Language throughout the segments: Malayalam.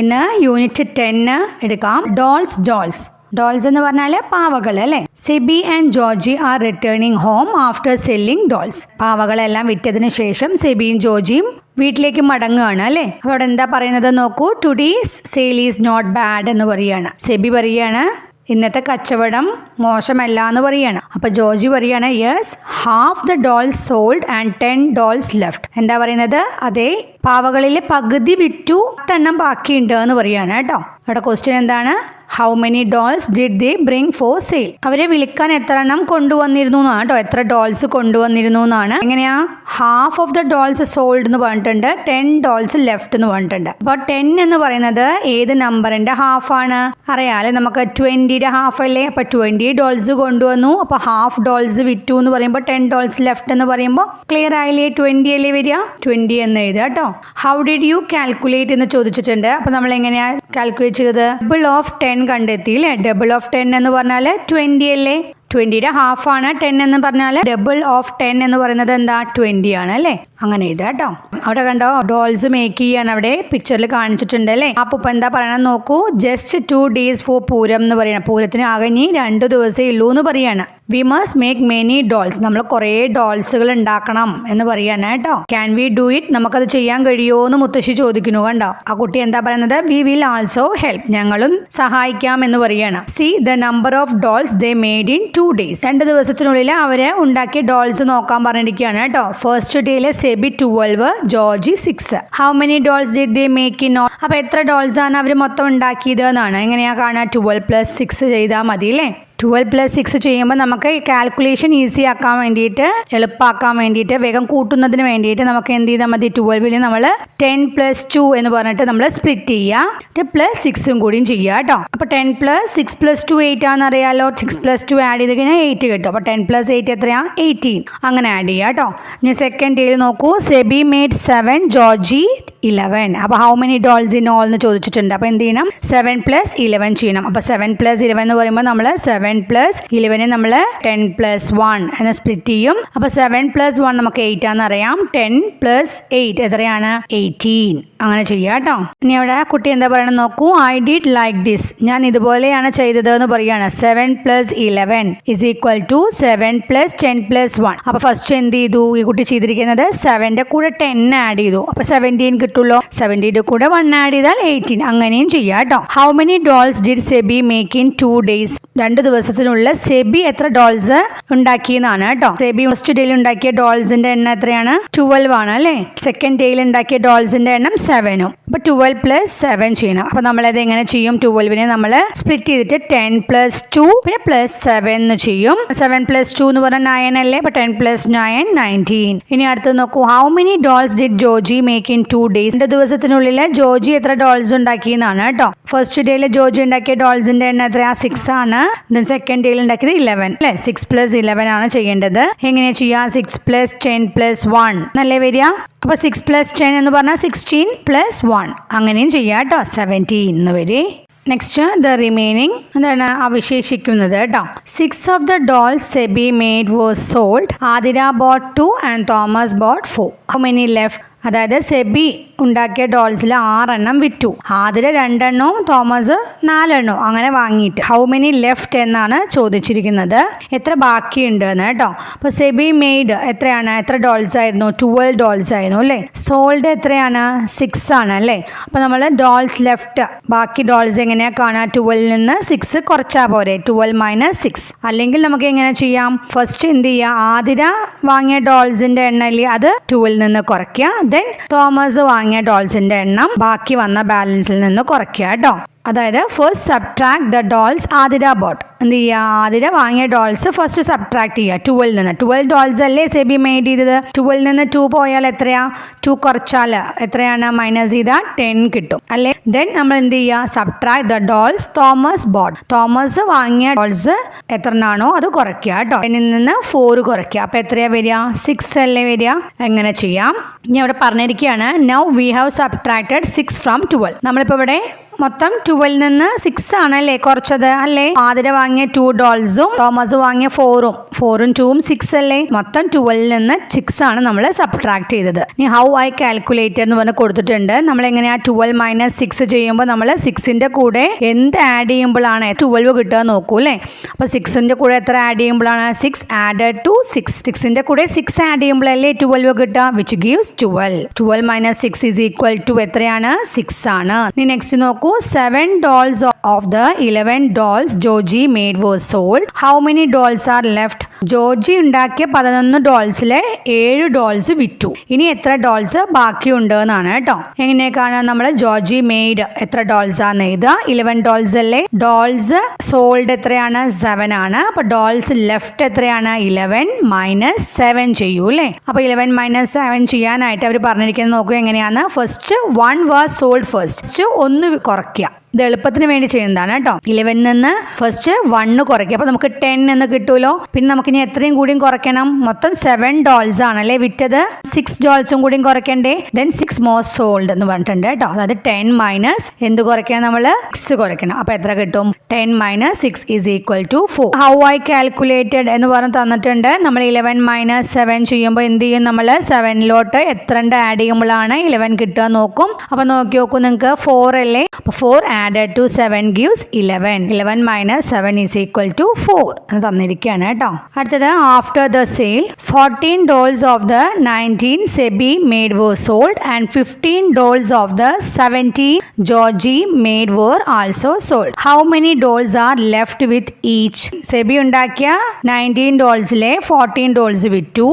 ഇന്ന് യൂണിറ്റ് 10 എടുക്കാം. ഡോൾസ് എന്ന് പറഞ്ഞാൽ പാവകൾ അല്ലേ. Sebi and Georgie are returning home after selling dolls. പാവകളെല്ലാം വിറ്റതിന് ശേഷം സെബിയും ജോർജിയും വീട്ടിലേക്ക് മടങ്ങുകയാണ് അല്ലേ. അപ്പോൾ അവിടെ എന്താ പറയുന്നത് നോക്കൂ. Today's sale is not bad എന്ന് പറയാണ്. സെബി പറയാണ് ഇന്നത്തെ കച്ചവടം മോശമല്ല എന്ന് പറയാണ്. അപ്പൊ ജോർജി പറയാണ് yes, half the dolls sold and 10 dolls left. എന്താ പറയുന്നത്, അതെ പാവകളിൽ പകുതി വിറ്റു, 10 ബാക്കിയുണ്ട് എന്ന് പറയാണ് കേട്ടോ. അവിടെ ക്വസ്റ്റ്യൻ എന്താണ്, how many dolls did they bring for sale. അവരെ വിൽക്കാൻ എത്ര എണ്ണം കൊണ്ടുവന്നിരുന്നു എന്നാണ് കേട്ടോ. എത്ര ഡോൾസ് കൊണ്ടുവന്നിരുന്നു എന്നാണ്. എങ്ങനെയാ, half of the dolls sold എന്ന് പറഞ്ഞിട്ടുണ്ട്, 10 ഡോൾസ് ലെഫ്റ്റ് എന്ന് പറഞ്ഞിട്ടുണ്ട്. അപ്പോൾ 10 എന്ന് പറയുന്നത് ഏത് നമ്പറിന്റെ ഹാഫ് ആണ് അറിയാലേ, നമുക്ക് 20യുടെ ഹാഫ് അല്ലേ. അപ്പൊ 20 ഡോൾസ് കൊണ്ടുവന്നു, അപ്പൊ ഹാഫ് ഡോൾസ് വിറ്റു എന്ന് പറയുമ്പോൾ 10 ഡോൾസ് ലെഫ്റ്റ് എന്ന് പറയുമ്പോൾ ക്ലിയർ ആയില്ലേ, 20 അല്ലേ വരിക. 20 എന്ന് എഴുതുക കേട്ടോ. ഹൗ ഡിഡ് യു കാൽക്കുലേറ്റ് എന്ന് ചോദിച്ചിട്ടുണ്ട്. അപ്പൊ നമ്മൾ എങ്ങനെയാ കാൽക്കുലേറ്റ് ചെയ്തത്, ഡബിൾ ഓഫ് 10 കണ്ടെത്തി അല്ലേ. ഡബിൾ ഓഫ് 10 എന്ന് പറഞ്ഞാൽ 20 അല്ലേ. 20യുടെ ഹാഫ് ആണ് 10 എന്ന് പറഞ്ഞാൽ ഡബിൾ ഓഫ് 10 എന്ന് പറയുന്നത് എന്താ, 20 ആണ് അല്ലേ. അങ്ങനെ ഇത് കേട്ടോ. അവിടെ കണ്ടോ ഡോൾസ് മേക്ക് ചെയ്യാൻ അവിടെ പിക്ചറിൽ കാണിച്ചിട്ടുണ്ട് അല്ലേ. അപ്പൊ ഇപ്പൊ എന്താ പറയണം നോക്കൂ. ജസ്റ്റ് 2 days ഫോർ പൂരം എന്ന് പറയണം. പൂരത്തിന് ആകെ ഇനി 2 ദിവസമേ ഉള്ളൂ എന്ന് പറയാണ്. We must make many dolls. നമ്മൾ കുറേ ഡോൾസുകൾ ഉണ്ടാക്കണം എന്ന് പറയാണ് കേട്ടോ. ക്യാൻ വി ഡു ഇറ്റ്, നമുക്കത് ചെയ്യാൻ കഴിയുമോ എന്ന് മുത്തശ്ശി ചോദിക്കുന്നു. കണ്ടോ ആ കുട്ടി എന്താ പറയുന്നത്, വി വിൽ ആൾസോ ഹെൽപ്പ്, ഞങ്ങളും സഹായിക്കാം എന്ന് പറയാണ്. C the number of dolls they made in 2 days. 2 ദിവസത്തിനുള്ളിൽ അവരെ ഉണ്ടാക്കിയ ഡോൾസ് നോക്കാൻ പറഞ്ഞിരിക്കുകയാണ് കേട്ടോ. ഫസ്റ്റ് ഡേയില് Sebi 12, Georgie 6. How many dolls did they make in all. അപ്പൊ എത്ര ഡോൾസ് ആണ് അവർ മൊത്തം ഉണ്ടാക്കിയത് എന്നാണ്. എങ്ങനെയാ കാണുക, 12 + 6 ചെയ്താൽ മതി അല്ലേ. 12 + 6 ചെയ്യുമ്പോൾ നമുക്ക് കാൽക്കുലേഷൻ ഈസി ആക്കാൻ വേണ്ടിയിട്ട്, എളുപ്പമാക്കാൻ വേണ്ടിയിട്ട്, വേഗം കൂട്ടുന്നതിന് വേണ്ടിയിട്ട് നമുക്ക് എന്ത് ചെയ്താൽ മതി, 12ൽ നമ്മൾ 10 + 2 എന്ന് പറഞ്ഞിട്ട് നമ്മൾ സ്പ്ലിറ്റ് ചെയ്യുക, +6 കൂടിയും ചെയ്യുക കേട്ടോ. അപ്പോൾ 10 + 6 + 2 8 ആണെന്ന് അറിയാലോ. 6 + 2 ആഡ് ചെയ്ത് കഴിഞ്ഞാൽ 8 കിട്ടും. അപ്പോൾ 10 + 8 എത്രയാണ്, 18. അങ്ങനെ ആഡ് ചെയ്യുക കേട്ടോ. ഇനി സെക്കൻഡ് ഡേയിൽ നോക്കൂ. Sebi made 7, Georgie 11. അപ്പോൾ how many dolls in all എന്ന് ചോദിച്ചിട്ടുണ്ട്. അപ്പോൾ എന്ത് ചെയ്യണം, 7 + 11 ചെയ്യണം. അപ്പോൾ 7 + 11 എന്ന് പറയുമ്പോൾ നമ്മൾ 7 + 11 നമ്മൾ 10 + 1 എന്ന് സ്പ്ലിറ്റ് ചെയ്യും. അപ്പോൾ 7 + 1 നമുക്ക് 8 ആണെന്ന് അറിയാം. 10 + 8 എത്രയാണ്, 18. അങ്ങനെ ചെയ്യാം കേട്ടോ. ഇനി അവിടെ കുട്ടി എന്താ പറയണം നോക്കൂ. ഐ ഡിഡ് ലൈക്ക് ദിസ്, ഞാൻ ഇതുപോലെയാണ് ചെയ്തത് എന്ന് പറയാണ്. 7 + 11 = 7 + 10 + 1. അപ്പോൾ ഫസ്റ്റ് എന്ത് ചെയ്തു ഈ കുട്ടി ചെയ്തിരിക്കുന്നത്, 7ന്റെ കൂടെ 10 ആഡ് ചെയ്തു. അപ്പോൾ 17 കിട്ടുമല്ലോ. 17ന്റെ കൂടെ 1 ആഡ് ചെയ്താൽ 18. അങ്ങനെയും ചെയ്യാം കേട്ടോ. How many dolls did Sebi make in 2 days. 2 ദിവസത്തിനുള്ള സെബി എത്ര ഡോൾസ് ഉണ്ടാക്കിയെന്നാണ് കേട്ടോ. സെബി ഫസ്റ്റ് ഡേയിൽ ഉണ്ടാക്കിയ ഡോൾസിന്റെ എണ്ണം എത്രയാണ്, 12 ആണ് അല്ലേ. സെക്കൻഡ് ഡേയിൽ ഉണ്ടാക്കിയ ഡോൾസിന്റെ എണ്ണം 7. അപ്പൊ 12 + 7 ചെയ്യണം. അപ്പൊ നമ്മളത് എങ്ങനെ ചെയ്യും, 12നെ നമ്മൾ സ്പ്ലിറ്റ് ചെയ്തിട്ട് 10 + 2 പിന്നെ +7 എന്ന് ചെയ്യും. 7 + 2 എന്ന് പറഞ്ഞാൽ 9 അല്ലേ. അപ്പൊ 10 + 9 19. ഇനി അടുത്ത് നോക്കൂ. How many dolls did Georgie make in 2 days. 2 ദിവസത്തിനുള്ളിൽ ജോർജി എത്ര ഡോൾസ് ഉണ്ടാക്കിയെന്നാണ് കേട്ടോ. ഫസ്റ്റ് ഡേയിൽ ജോർജി ഉണ്ടാക്കിയ ഡോൾസിന്റെ എണ്ണം എത്രയാ, 6 ആണ്. സെക്കൻഡ് ഡേയിൽ ഉണ്ടാക്കിയത് 11 അല്ലേ. 6 + 11 ആണ് ചെയ്യേണ്ടത്. എങ്ങനെയാ ചെയ്യാ, 6 + 10 + 1 എന്നല്ലേ വരിക. അപ്പൊ 6 + 10 എന്ന് പറഞ്ഞാൽ 16 + 1. അങ്ങനെയും ചെയ്യാം കേട്ടോ. 17 എന്ന് വരെ. നെക്സ്റ്റ് ദ റിമൈനിങ് എന്താണ് അവശേഷിക്കുന്നത് കേട്ടോ. 6 of the dolls SEBI made was sold. Athira boat 2 and Thomas boat 4. How many left. അതായത് സെബി ഉണ്ടാക്കിയ ഡോൾസിൽ 6 എണ്ണം വിറ്റു. ആതിര 2 എണ്ണവും തോമസ് 4 എണ്ണവും അങ്ങനെ വാങ്ങിയിട്ട്. ഹൗ മെനി ലെഫ്റ്റ് എന്നാണ് ചോദിച്ചിരിക്കുന്നത്, എത്ര ബാക്കിയുണ്ട് എന്ന് കേട്ടോ. അപ്പൊ സെബി മെയ്ഡ് എത്രയാണ്, എത്ര ഡോൾസ് ആയിരുന്നു, 12 ഡോൾസ് ആയിരുന്നു അല്ലേ. സോൾഡ് എത്രയാണ്, 6 ആണ് അല്ലേ. അപ്പൊ നമ്മൾ ഡോൾസ് ലെഫ്റ്റ്, ബാക്കി ഡോൾസ് എങ്ങനെയാ കാണാം, 12ൽ നിന്ന് 6 കുറച്ചാ പോരെ, 12 - 6. അല്ലെങ്കിൽ നമുക്ക് എങ്ങനെ ചെയ്യാം, ഫസ്റ്റ് എന്ത് ചെയ്യാം, ആതിര വാങ്ങിയ ഡോൾസിന്റെ എണ്ണല്ലേ അത് 12ൽ നിന്ന് കുറയ്ക്കുക. ദെൻ തോമസ് വാങ്ങിയ ഡോൾസിന്റെ എണ്ണം ബാക്കി വന്ന ബാലൻസിൽ നിന്ന് കുറയ്ക്കുക കേട്ടോ. അതായത് first subtract the dolls Athira boat. എന്ത് ചെയ്യുക, ആതിര വാങ്ങിയ ഡോൾസ് ഫസ്റ്റ് സബ്ട്രാക്ട് ചെയ്യുക 12ൽ നിന്ന്. 12 ഡോൾസ് അല്ലേ സെബി മെയ്ഡ് ചെയ്തത്. 12ൽ നിന്ന് 2 പോയാൽ എത്രയാ, 2 കുറച്ചാൽ എത്രയാണ്, മൈനസ് ചെയ്താൽ 10 കിട്ടും അല്ലേ. ദെൻ നമ്മൾ എന്ത് ചെയ്യുക, subtract the dolls Thomas boat. Thomas വാങ്ങിയ ഡോൾസ് എത്രയാണോ അത് കുറയ്ക്കുക കേട്ടോ. 10ൽ നിന്ന് 4 കുറയ്ക്കുക. അപ്പൊ എത്രയാ വരിക, 6 അല്ലേ വരിക. എങ്ങനെ ചെയ്യാം, ഇനി അവിടെ പറഞ്ഞിരിക്കുകയാണ്. Now we have subtracted 6 from 12. നമ്മളിപ്പോൾ ഇവിടെ മൊത്തം 12 നിന്ന് 6 ആണല്ലേ കുറച്ചത് അല്ലേ? ആതിര വാങ്ങിയ 2 ഡോൾസും തോമസ് വാങ്ങിയ 4ഉം 2ഉം 6 അല്ലേ? മൊത്തം 12 നിന്ന് 6 ആണ് നമ്മൾ സബ്ട്രാക്ട് ചെയ്തത്. ഇനി ഹൗ ഐ കാൽക്കുലേറ്റഡ് എന്ന് പറഞ്ഞ് കൊടുത്തിട്ടുണ്ട്. നമ്മൾ എങ്ങനെയാ 12 മൈനസ് 6 ചെയ്യുമ്പോൾ നമ്മൾ 6ന്റെ കൂടെ എന്ത് ആഡ് ചെയ്യുമ്പോഴാണ് 12 കിട്ടുക നോക്കൂ അല്ലേ? അപ്പോൾ 6ന്റെ കൂടെ എത്ര ആഡ് ചെയ്യുമ്പോഴാണ് 6 ആഡഡ് ടു 6. 6ന്റെ കൂടെ 6 ആഡ് ചെയ്യുമ്പോഴല്ലേ 12 കിട്ടുക, which gives 12. 12 minus 6 is equal to എത്രയാണ്? 6 ആണ്. ഇനി നെക്സ്റ്റ് നോക്കൂ. 7 dolls of the 11 dolls Georgie made were sold. How many dolls are left? Georgie ഉണ്ടാക്കിയ 11 ഡോൾസിലെ 7 ഡോൾസ് വിറ്റു. ഇനി എത്ര ഡോൾസ് ബാക്കിയുണ്ട് എന്നാണ് കേട്ടോ. എങ്ങനെയൊക്കെയാണ് നമ്മൾ ജോർജി മെയ്ഡ് എത്ര ഡോൾസ് ആണ് എഴുതുക? 11 ഡോൾസ് അല്ലേ? ഡോൾസ് സോൾഡ് എത്രയാണ്? 7 ആണ്. അപ്പൊ ഡോൾസ് ലെഫ്റ്റ് എത്രയാണ്? 11 മൈനസ് 7 ചെയ്യൂ അല്ലേ? അപ്പൊ 11 മൈനസ് 7 ചെയ്യാനായിട്ട് അവർ പറഞ്ഞിരിക്കുന്നത് നോക്കൂ എങ്ങനെയാണ്. ഫസ്റ്റ് 1 വാസ് സോൾഡ് ഫസ്റ്റ് 1 കുറയ്ക്കുക. ഇത് എളുപ്പത്തിന് വേണ്ടി ചെയ്യുന്നതാണ് കേട്ടോ. 11 നിന്ന് ഫസ്റ്റ് 1 കുറയ്ക്കുക. അപ്പൊ നമുക്ക് 10 എന്ന് കിട്ടുമല്ലോ. പിന്നെ നമുക്ക് ഇനി എത്രയും കൂടിയും കുറയ്ക്കണം. മൊത്തം 7 ഡോൾസ് ആണല്ലേ വിറ്റത്. 6 ഡോൾസും കൂടിയും കുറയ്ക്കണ്ടേ. ദെൻ 6 മോർ സോൾഡ് എന്ന് പറഞ്ഞിട്ടുണ്ട് കേട്ടോ. അതായത് 10 മൈനസ് എന്ത് കുറയ്ക്കണം? നമ്മൾ 6 കുറയ്ക്കണം. അപ്പൊ എത്ര കിട്ടും? 10 minus 6 is equal to 4. How I calculated എന്ന് പറഞ്ഞ് തന്നിട്ടുണ്ട്. നമ്മൾ 11 മൈനസ് 7 ചെയ്യുമ്പോൾ എന്ത് ചെയ്യും? നമ്മൾ 7ലോട്ട് എത്ര ആഡ് ചെയ്യുമ്പോഴാണ് 11 കിട്ടുക നോക്കും. അപ്പൊ നോക്കി നോക്കൂ നിങ്ങൾക്ക്. 4 അല്ലേ? അപ്പൊ 4 added to 7 gives 11. 11 minus 7 is equal to 4 എന്ന് തന്നിരിക്കുകയാണ് കേട്ടോ. അടുത്തത് after the sale 14 dolls of the 19 Sebi made were sold and 15 dolls of the 17 Georgie made were also sold. How many dolls are left with each? SEBI ഉണ്ടാക്കിയ 19 ഡോൾസിലെ 14 ഡോൾസ് വിറ്റു.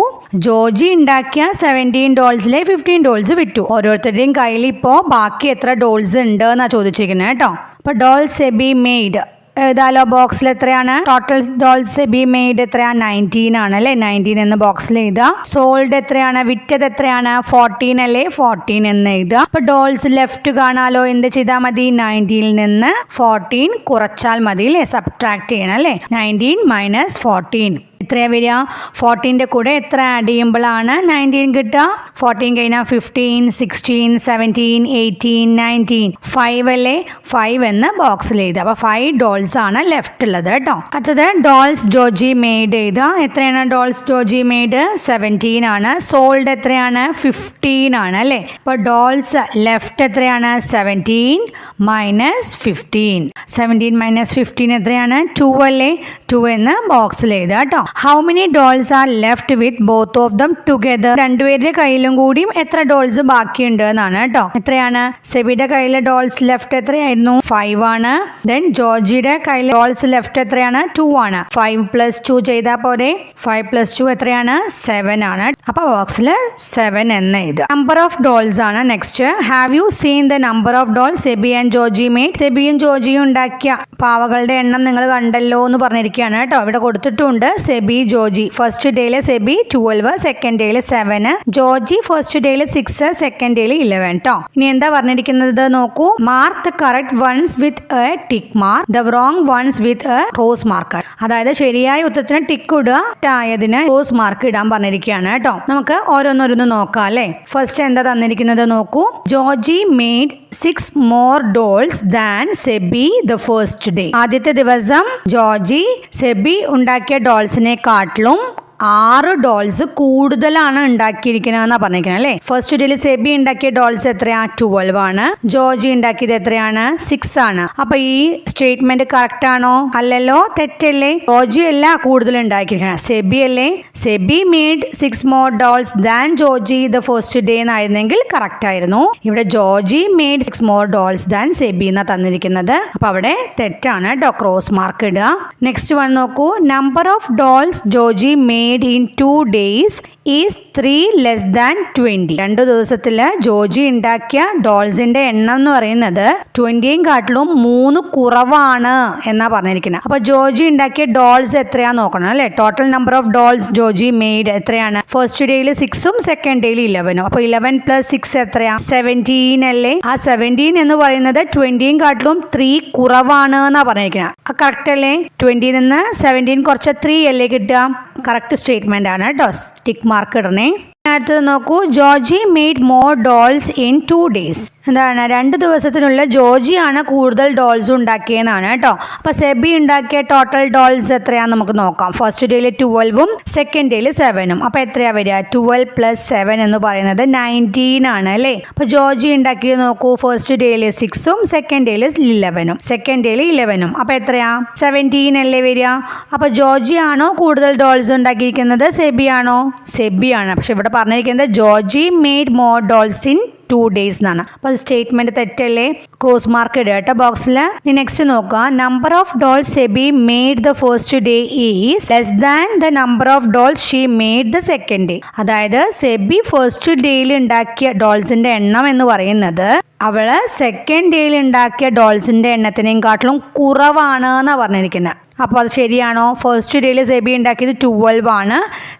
ജോർജി ഉണ്ടാക്കിയ 17 ഡോൾസിലെ 15 ഡോൾസ് വിറ്റു. ഓരോരുത്തരുടെയും കയ്യിൽ ഇപ്പോൾ ബാക്കി എത്ര ഡോൾസ് ഉണ്ട് എന്നാ ചോദിച്ചിരിക്കുന്നത് കേട്ടോ. അപ്പൊ ഡോൾ സെബി മെയ്ഡ് ഏതായാലോ ബോക്സിൽ എത്രയാണ്? ടോട്ടൽ ഡോൾസ് സെബി മെയ്ഡ് എത്രയാണ്? 19 ആണ് അല്ലേ? 19 എന്ന് ബോക്സിൽ എഴുതുക. സോൾഡ് എത്രയാണ്? വിറ്റത് എത്രയാണ്? 14 അല്ലേ? 14 എന്ന് എഴുതുക. അപ്പൊ ഡോൾസ് ലെഫ്റ്റ് കാണാലോ. എന്ത് ചെയ്താൽ മതി? 19 നിന്ന് 14 കുറച്ചാൽ മതി അല്ലേ? സബ്ട്രാക്ട് ചെയ്യണം അല്ലേ? 19 മൈനസ് 14 എത്രയാ വരിക? 14ന്റെ കൂടെ എത്ര ആഡ് ചെയ്യുമ്പോഴാണ് 19 കിട്ടുക? 14 കഴിഞ്ഞാൽ 15, 16, 17, 18, 19, 5 അല്ലേ? 5 എന്ന് ബോക്സിൽ എഴുതുക. അപ്പൊ 5 ഡോൾസ് ആണ് ലെഫ്റ്റ് ഉള്ളത് കേട്ടോ. അടുത്തത് ഡോൾസ് ജോർജി മെയ്ഡ് എഴുതുക. എത്രയാണ് ഡോൾസ് ജോർജി മെയ്ഡ്? 17 ആണ്. സോൾഡ് എത്രയാണ്? 15 ആണ് അല്ലേ? അപ്പൊ ഡോൾസ് ലെഫ്റ്റ് എത്രയാണ്? 17 മൈനസ് 15. 17 മൈനസ് 15 എത്രയാണ്? 2 അല്ലേ? 2 എന്ന് ബോക്സിൽ എഴുതുക കേട്ടോ. How many dolls R left with both of them together? രണ്ടുപേരുടെ കയ്യിലും കൂടിയും എത്ര ഡോൾസ് ബാക്കിയുണ്ട് എന്നാണ് കേട്ടോ. എത്രയാണ്? സെബിയുടെ കയ്യിലെ ഡോൾസ് ലെഫ്റ്റ് എത്രയായിരുന്നു? 5 ആണ്. ദെൻ ജോർജിയുടെ കയ്യിലെ ഡോൾസ് ലെഫ്റ്റ് എത്രയാണ്? 2 ആണ്. 5 പ്ലസ് 2 ചെയ്താൽ പോരെ? 5 പ്ലസ് 2 എത്രയാണ്? 7 ആണ്. അപ്പൊ ബോക്സിൽ 7 എന്ന് എഴുതുക. നമ്പർ ഓഫ് ഡോൾസ് ആണ് next. Have you seen the number of dolls Sebi and Georgy made? സെബിയും ജോർജിയും ഉണ്ടാക്കിയ പാവകളുടെ എണ്ണം നിങ്ങൾ കണ്ടല്ലോ എന്ന് പറഞ്ഞിരിക്കുകയാണ് കേട്ടോ. ഇവിടെ കൊടുത്തിട്ടുണ്ട് സെബി ജോർജി. ഫസ്റ്റ് ഡേയില് സെബി 12, സെക്കൻഡ് ഡേയില് 7, ജോർജി ഫസ്റ്റ് ഡേയില് 6, സെക്കൻഡ് ഡേയില് 11 ട്ടോ. ഇനി എന്താ പറഞ്ഞിരിക്കുന്നത് നോക്കൂ. Mark the correct ones with a tick mark, the wrong ones with a cross mark. അതായത് ശരിയായ ഉത്തരത്തിന് ടിക്ക് ഇടുക, തെറ്റായതിന് ക്രോസ് മാർക്ക് ഇടാൻ പറഞ്ഞിരിക്കുകയാണ് കേട്ടോ. നമുക്ക് ഓരോന്നോരോന്ന് നോക്കാം അല്ലേ. ഫസ്റ്റ് എന്താ തന്നിരിക്കുന്നത് നോക്കൂ. Georgie made 6 more dolls than Sebi the first day. ആദ്യത്തെ ദിവസം ജോർജി സെബി ഉണ്ടാക്കിയ ഡോൾസിനെ കാട്ടിലും 6 ഡോൾസ് കൂടുതലാണ് ഉണ്ടാക്കിയിരിക്കണെന്നാ പറഞ്ഞിരിക്കുന്നത് അല്ലേ. ഫസ്റ്റ് ഡേയിൽ സെബി ഉണ്ടാക്കിയ ഡോൾസ് എത്രയാ? 12 ആണ്. ജോർജി ഉണ്ടാക്കിയത് എത്രയാണ്? 6 ആണ്. അപ്പൊ ഈ സ്റ്റേറ്റ്മെന്റ് കറക്റ്റ് ആണോ? അല്ലല്ലോ, തെറ്റല്ലേ. ജോർജി അല്ല കൂടുതൽ ഉണ്ടാക്കിയിരിക്കണം, സെബി അല്ലേ. Sebi made 6 more dolls than Georgie the first day എന്നായിരുന്നെങ്കിൽ കറക്റ്റ് ആയിരുന്നു. ഇവിടെ Georgie made 6 more dolls than Sebi എന്നാ തന്നിരിക്കുന്നത്. അപ്പൊ അവിടെ തെറ്റാണ് കേട്ടോ. ക്രോസ് മാർക്ക് ഇടുക. നെക്സ്റ്റ് വൺ നോക്കൂ. Number of dolls Georgy made in 2 days is 3 less than 20. 2 ദിവസത്തില് ജോർജി ഉണ്ടാക്കിയ ഡോൾസിന്റെ എണ്ണം എന്ന് പറയുന്നത് 20യും കാട്ടിലും 3 കുറവാണ് എന്നാ പറഞ്ഞിരിക്കുന്നത്. അപ്പൊ ജോർജി ഉണ്ടാക്കിയ ഡോൾസ് എത്രയാ നോക്കണം അല്ലെ. Total number of dolls Georgy made എത്രയാണ്? ഫസ്റ്റ് ഡേയിൽ 6ഉം സെക്കൻഡ് ഡേയിൽ 11ഉം. അപ്പൊ 11 പ്ലസ് 6 എത്രയാ? 17 അല്ലേ. ആ 17 എന്ന് പറയുന്നത് 20യും കാട്ടിലും 3 കുറവാണ് എന്നാ പറഞ്ഞിരിക്കുന്നത്. കറക്റ്റ് അല്ലേ. 20 നിന്ന് 17 കുറച്ച് 3 അല്ലേ കിട്ടുക. കറക്റ്റ് സ്റ്റേറ്റ്മെന്റ് ആണ് കേട്ടോ. ടിക്ക് മാർക്ക് ഇടണേ. അടുത്തത് നോക്കൂ. Georgie made more dolls in 2 days. എന്താണ് 2 ദിവസത്തിനുള്ള ജോർജിയാണ് കൂടുതൽ ഡോൾസ് ഉണ്ടാക്കിയെന്നാണ് കേട്ടോ. അപ്പോൾ സെബി ഉണ്ടാക്കിയ ടോട്ടൽ ഡോൾസ് എത്രയാണെന്ന് നമുക്ക് നോക്കാം. ഫസ്റ്റ് ഡേയിൽ 12ഉം സെക്കൻഡ് ഡേയിൽ 7ഉം. അപ്പോൾ എത്രയാണ് വരിക? 12 + 7 എന്ന് പറയുന്നത് 19 ആണ് അല്ലേ. അപ്പോൾ ജോർജി ഉണ്ടാക്കിയത് നോക്കൂ. ഫസ്റ്റ് ഡേയിൽ 6ഉം സെക്കൻഡ് ഡേയിൽ 11ഉം. സെക്കൻഡ് ഡേയിൽ 11ഉം. അപ്പോൾ എത്രയാ? 17 അല്ലേ വരിക. അപ്പോൾ ജോർജി ആണോ കൂടുതൽ ഡോൾസ് ഉണ്ടാക്കിയിരിക്കുന്നത്, സെബി ആണോ? സെബി ആണ്. പക്ഷെ ഇവിടെ പറഞ്ഞിരിക്കുന്നത് Georgie made more dolls in 2 days എന്നാണ്. അപ്പോൾ സ്റ്റേറ്റ്മെന്റ് തെറ്റല്ലേ? ക്രോസ് മാർക്ക് ഇടുക കേട്ടോ ബോക്സിൽ. നെക്സ്റ്റ് നോക്കുക. Number of dolls SEBI made the first day is less than the number of dolls she made the second day. അതായത് സെബി ഫസ്റ്റ് ഡേയിൽ ഉണ്ടാക്കിയ ഡോൾസിന്റെ എണ്ണം എന്ന് പറയുന്നത് അവള് സെക്കൻഡ് ഡേയിൽ ഉണ്ടാക്കിയ ഡോൾസിന്റെ എണ്ണത്തിനേയും കാട്ടിലും കുറവാണ് എന്നാണ് പറഞ്ഞിരിക്കുന്നത്. അപ്പോൾ അത് ശരിയാണോ? ഫസ്റ്റ് ഡേയിൽ സെബി ഉണ്ടാക്കിയത് 12 ആണ്,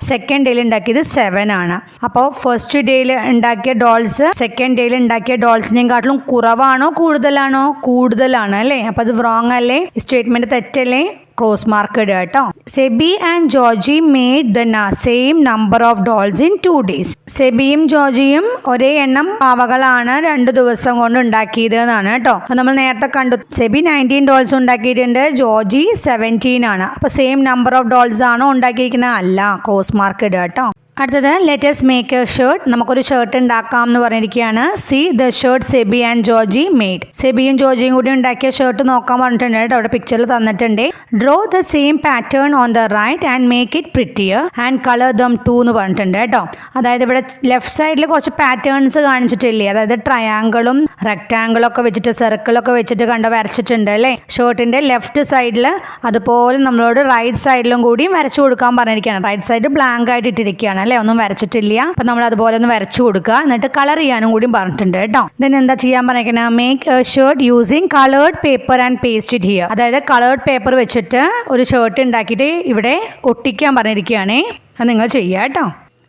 സെക്കൻഡ് ഡേയിൽ ഉണ്ടാക്കിയത് 7 ആണ്. അപ്പോൾ ഫസ്റ്റ് ഡേയിൽ ഉണ്ടാക്കിയ ഡോൾസ് സെക്കൻഡ് ഡേയിൽ ഉണ്ടാക്കിയ ഡോൾസിനെയും കാട്ടിലും കുറവാണോ കൂടുതലാണോ? കൂടുതലാണ് അല്ലേ. അപ്പോൾ അത് റോങ് അല്ലേ? സ്റ്റേറ്റ്മെന്റ് തെറ്റല്ലേ? ക്രോസ് മാർക്ക് ഇടുക കേട്ടോ. Sebi and Georgy made the same number of dolls in 2 days. സെബിയും ജോർജിയും ഒരേ എണ്ണം പാവകളാണ് 2 ദിവസം കൊണ്ട് ഉണ്ടാക്കിയത് എന്നാണ് കേട്ടോ. നമ്മൾ നേരത്തെ കണ്ടു സെബി 19 ഡോൾസ് ഉണ്ടാക്കിയിട്ടുണ്ട്, ജോർജി 17 ആണ്. അപ്പോൾ സെയിം നമ്പർ ഓഫ് ഡോൾസ് ആണോ ഉണ്ടാക്കിയിരിക്കുന്നത്? അല്ല. ക്രോസ് മാർക്ക് ഇടുക കേട്ടോ. അടുത്തത് ലെറ്റസ് മേക്ക് എ ഷർട്ട്. നമുക്കൊരു ഷർട്ട് ഉണ്ടാക്കാം എന്ന് പറഞ്ഞിരിക്കുകയാണ്. See the shirt Sebi and Georgy made. സെബിയും ജോർജിയും കൂടി ഉണ്ടാക്കിയ ഷർട്ട് നോക്കാൻ പറഞ്ഞിട്ടുണ്ട് കേട്ടോ. അവിടെ പിക്ചറിൽ തന്നിട്ടുണ്ട്. Draw the same pattern on the right and make it prettier and colour them too എന്ന് പറഞ്ഞിട്ടുണ്ട് കേട്ടോ. അതായത് ഇവിടെ ലെഫ്റ്റ് സൈഡിൽ കുറച്ച് പാറ്റേൺസ് കാണിച്ചിട്ടില്ലേ? അതായത് ട്രയാങ്കിളും റെക്ടാങ്കിളും ഒക്കെ വെച്ചിട്ട് സർക്കിളൊക്കെ വെച്ചിട്ട് വരച്ചിട്ടുണ്ട് അല്ലേ ഷർട്ടിന്റെ ലെഫ്റ്റ് സൈഡിൽ. അതുപോലെ നമ്മളോട് റൈറ്റ് സൈഡിലും കൂടി വരച്ചു കൊടുക്കാൻ പറഞ്ഞിരിക്കുകയാണ്. റൈറ്റ് സൈഡ് ബ്ലാങ്ക് ആയിട്ട് ഇട്ടിരിക്കുകയാണ്, ഒന്നും വരച്ചിട്ടില്ല. അപ്പൊ നമ്മൾ അതുപോലെ ഒന്ന് വരച്ചു കൊടുക്കുക. എന്നിട്ട് കളർ ചെയ്യാനും കൂടി പറഞ്ഞിട്ടുണ്ട് കേട്ടോ. ഇതിന് എന്താ ചെയ്യാൻ പറഞ്ഞിരിക്കുന്നത്? Make a shirt using coloured paper and paste it here. അതായത് കളേർഡ് പേപ്പർ വെച്ചിട്ട് ഒരു ഷർട്ട് ഉണ്ടാക്കിയിട്ട് ഇവിടെ ഒട്ടിക്കാൻ പറഞ്ഞിരിക്കുകയാണേ. അത് നിങ്ങൾ ചെയ്യുക കേട്ടോ.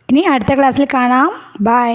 ഇനി അടുത്ത ക്ലാസ്സിൽ കാണാം. ബൈ.